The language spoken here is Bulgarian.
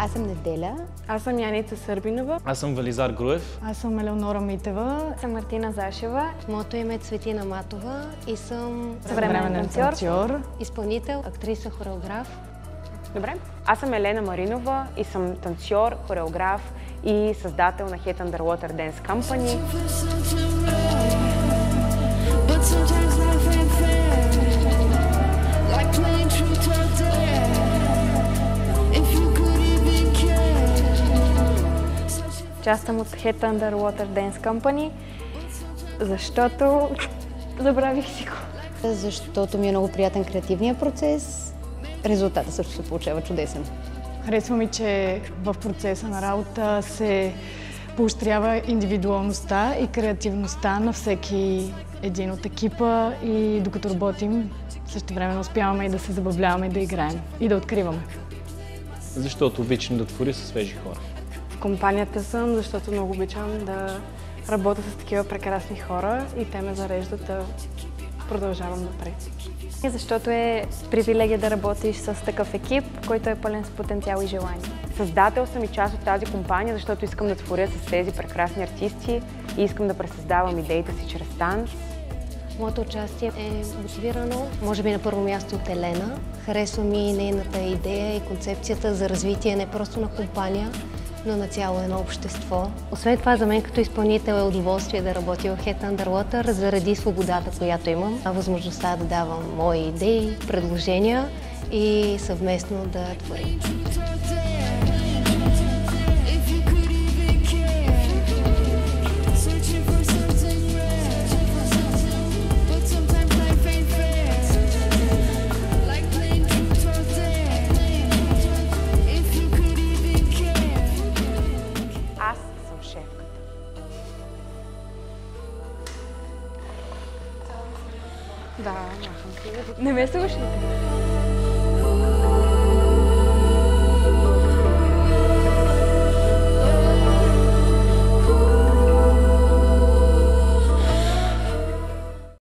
Аз съм Неделя. Аз съм Яница Сърбинова. Аз съм Велизар Груев. Аз съм Елеонора Митева. Аз съм Мартина Зашева. Моето име е Цветина Матова и съм съвременен танцор, изпълнител, актриса, хореограф. Добре. Аз съм Елена Маринова и съм танцор, хореограф и създател на Head Underwater Dance Company. Част съм от Head Underwater Dance Company, защото забравих си го. Защото ми е много приятен креативния процес. Резултатът също се получава чудесен. Харесва ми, че в процеса на работа се поощрява индивидуалността и креативността на всеки един от екипа и докато работим, същевременно успяваме и да се забавляваме, и да играем и да откриваме. Защото обичам да творя със свежи хора. В компанията съм, защото много обичам да работя с такива прекрасни хора и те ме зареждат да продължавам напред. Защото е привилегия да работиш с такъв екип, който е пълен с потенциал и желание. Създател съм и част от тази компания, защото искам да творя с тези прекрасни артисти и искам да пресъздавам идеите си чрез танц. Моето участие е мотивирано, може би на първо място от Елена. Харесва ми нейната идея и концепцията за развитие не просто на компания, но на цяло едно общество. Освен това, за мен като изпълнител е удоволствие да работя в Head Underwater заради свободата, която имам, възможността да давам мои идеи, предложения и съвместно да творим. Да, махам. Не ме слушайте.